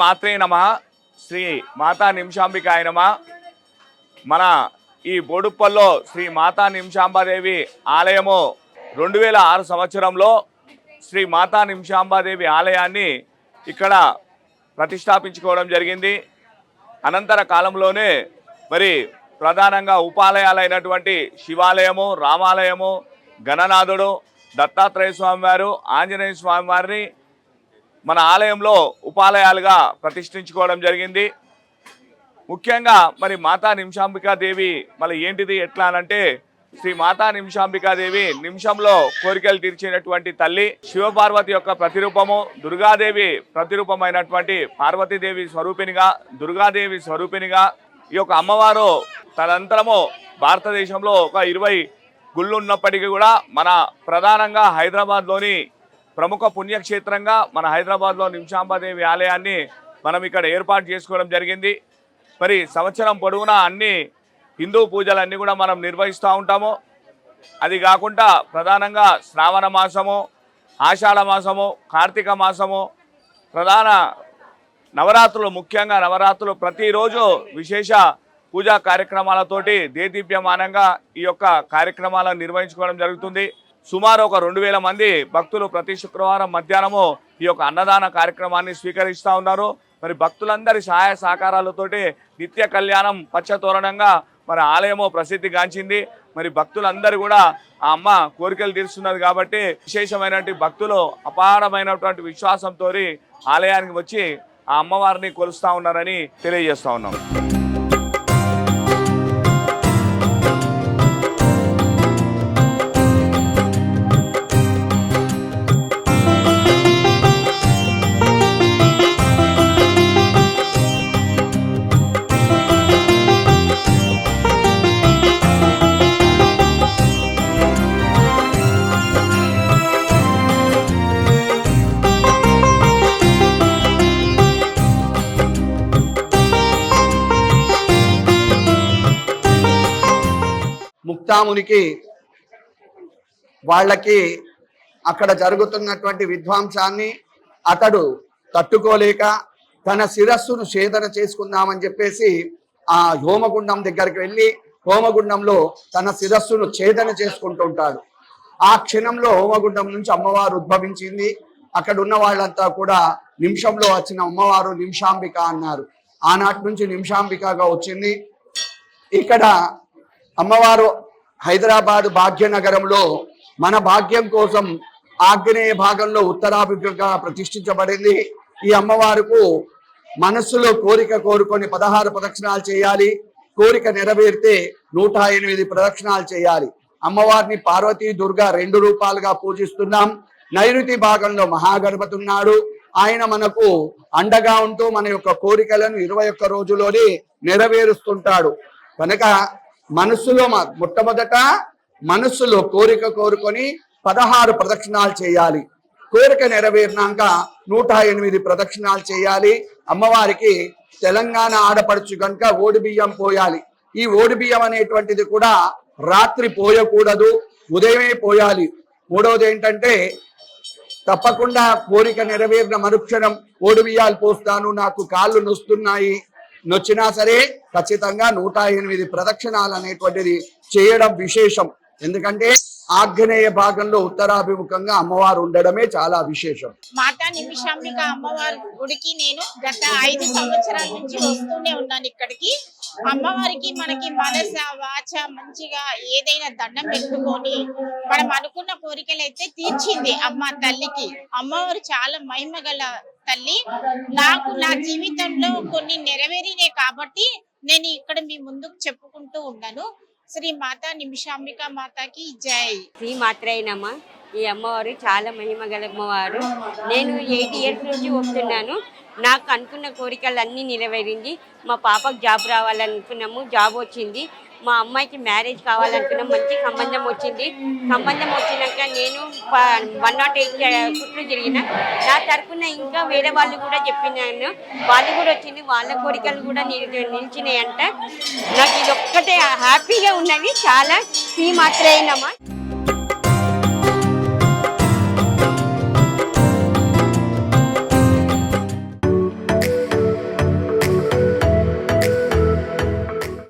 మాత్రే నమః. శ్రీ మాతా నిమిషాంబికాయ నమః. మన ఈ బోడుప్పల్లో శ్రీ మాతా నిమిషాంబాదేవి ఆలయము 2006 సంవత్సరంలో శ్రీ మాతా నిమిషాంబాదేవి ఆలయాన్ని ఇక్కడ ప్రతిష్టాపించుకోవడం జరిగింది. అనంతర కాలంలోనే మరి ప్రధానంగా ఉపాలయాలైనటువంటి శివాలయము, రామాలయము, గణనాథుడు, దత్తాత్రేయ స్వామివారు, ఆంజనేయ స్వామివారిని మన ఆలయంలో ఉపాలయాలుగా ప్రతిష్ఠించుకోవడం జరిగింది. ముఖ్యంగా మరి మాతా నిమిషాంబికాదేవి మళ్ళీ ఏంటిది ఎట్లా అనంటే, శ్రీ మాతా నిమిషాంబికాదేవి నిమిషంలో కోరికలు తీర్చేటటువంటి తల్లి, శివపార్వతి యొక్క ప్రతిరూపము, దుర్గాదేవి ప్రతిరూపమైనటువంటి పార్వతీదేవి స్వరూపినిగా, దుర్గాదేవి స్వరూపినిగా ఈ యొక్క అమ్మవారు తనంతరము భారతదేశంలో ఒక 20 గుళ్ళు ఉన్నప్పటికీ కూడా మన ప్రధానంగా హైదరాబాద్లోని ప్రముఖ పుణ్యక్షేత్రంగా మన హైదరాబాద్లో నిమిషాంబాదేవి ఆలయాన్ని మనం ఇక్కడ ఏర్పాటు చేసుకోవడం జరిగింది. మరి సంవత్సరం పొడవునా అన్ని హిందూ పూజలన్నీ కూడా మనం నిర్వహిస్తూ ఉంటాము. అది కాకుండా ప్రధానంగా శ్రావణ మాసము, ఆషాఢ మాసము, కార్తీక మాసము, ప్రధాన నవరాత్రులు, ముఖ్యంగా నవరాత్రులు ప్రతిరోజు విశేష పూజా కార్యక్రమాలతోటి దేదీప్యమానంగా ఈ యొక్క కార్యక్రమాలను నిర్వహించుకోవడం జరుగుతుంది. సుమారు ఒక 2000 మంది భక్తులు ప్రతి శుక్రవారం మధ్యాహ్నము ఈ యొక్క అన్నదాన కార్యక్రమాన్ని స్వీకరిస్తూ ఉన్నారు. మరి భక్తులందరి సహాయ సహకారాలతోటి నిత్య కళ్యాణం పచ్చతోరణంగా మరి ఆలయము ప్రసిద్ధిగాంచింది. మరి భక్తులందరూ కూడా ఆ అమ్మ కోరికలు తీరుస్తున్నది కాబట్టి విశేషమైనటువంటి భక్తులు అపారమైనటువంటి విశ్వాసంతో ఆలయానికి వచ్చి ఆ అమ్మవారిని కొలుస్తూ ఉన్నారని తెలియజేస్తూ ఉన్నాం. ముక్తామునికి వాళ్ళకి అక్కడ జరుగుతున్నటువంటి విధ్వంసాన్ని అతడు తట్టుకోలేక తన శిరస్సును ఛేదన చేసుకుందామని చెప్పేసి ఆ హోమగుండం దగ్గరికి వెళ్ళి హోమగుండంలో తన శిరస్సును ఛేదన చేసుకుంటుంటాడు. ఆ క్షణంలో హోమగుండం నుంచి అమ్మవారు ఉద్భవించింది. అక్కడ ఉన్న వాళ్ళంతా కూడా నిమిషంలో వచ్చిన అమ్మవారు నిమిషాంబిక అన్నారు. ఆనాటి నుంచి నిమిషాంబికగా వచ్చింది. ఇక్కడ అమ్మవారు హైదరాబాద్ భాగ్యనగరంలో మన భాగ్యం కోసం ఆగ్నేయ భాగంలో ఉత్తరాభిముఖంగా ప్రతిష్ఠించబడింది. ఈ అమ్మవారికి మనస్సులో కోరిక కోరుకొని 16 ప్రదక్షిణాలు చేయాలి. కోరిక నెరవేరితే 108 ప్రదక్షిణాలు చేయాలి. అమ్మవారిని పార్వతీ దుర్గా 2 రూపాలుగా పూజిస్తున్నాం. నైరుతి భాగంలో మహాగణపతి ఉన్నాడు. ఆయన మనకు అండగా ఉంటూ మన యొక్క కోరికలను 21 రోజుల్లోనే నెరవేరుస్తుంటాడు. కనుక మనస్సులో మొట్టమొదట మనస్సులో కోరిక కోరుకొని 16 ప్రదక్షిణాలు చేయాలి. కోరిక నెరవేరినాక 108 ప్రదక్షిణాలు చేయాలి. అమ్మవారికి తెలంగాణ ఆడపడుచు కనుక ఓడి బియ్యం పోయాలి. ఈ ఓడి బియ్యం అనేటువంటిది కూడా రాత్రి పోయకూడదు, ఉదయమే పోయాలి. మూడవది ఏంటంటే తప్పకుండా కోరిక నెరవేరిన మరుక్షణం ఓడి బియ్యాలు పోస్తాను, నాకు కాళ్ళు నొస్తున్నాయి, నొచ్చినా సరే ఖచ్చితంగా 108 ప్రదక్షిణాలు అనేటువంటిది చేయడం విశేషం. ఎందుకంటే ఆగ్నేయ భాగంలో ఉత్తరాభిముఖంగా అమ్మవారు ఉండడమే చాలా విశేషం. మాతా నిమిషాంబిక అమ్మవారి గుడికి నేను గత 5 సంవత్సరాల నుంచి వస్తూనే ఉన్నాను. ఇక్కడికి అమ్మవారికి మనకి మనస వాచ మంచిగా ఏదైనా దండం పెట్టుకొని మనం అనుకున్న కోరికలు అయితే తీర్చింది అమ్మ తల్లికి. అమ్మవారు చాలా మహిమ గల తల్లి. నాకు నా జీవితంలో కొన్ని నెరవేరినాయి కాబట్టి నేను ఇక్కడ మీ ముందుకు చెప్పుకుంటూ ఉన్నాను. శ్రీ మాతా నిమిషాంబిక మాతాకి జై. శ్రీ మాత్రే నమః. ఈ అమ్మవారు చాలా మహిమ గల అమ్మవారు. నేను 8 ఇయర్స్ నుంచి వస్తున్నాను. నాకు అనుకున్న కోరికలన్నీ నెరవేరింది. మా పాపకు జాబ్ రావాలనుకున్నాము, జాబ్ వచ్చింది. మా అమ్మాయికి మ్యారేజ్ కావాలనుకున్నాం, మంచి సంబంధం వచ్చింది. సంబంధం వచ్చినాక నేను 108 చుట్టూ తిరిగిన. నా తరఫున ఇంకా వేరే వాళ్ళు కూడా చెప్పినాను, వాళ్ళు కూడా వచ్చింది, వాళ్ళ కోరికలు కూడా నిలిచినాయంట. నాకు ఇది ఒక్కటే హ్యాపీగా ఉన్నది చాలా. శ్రీ మాత్రే నమః.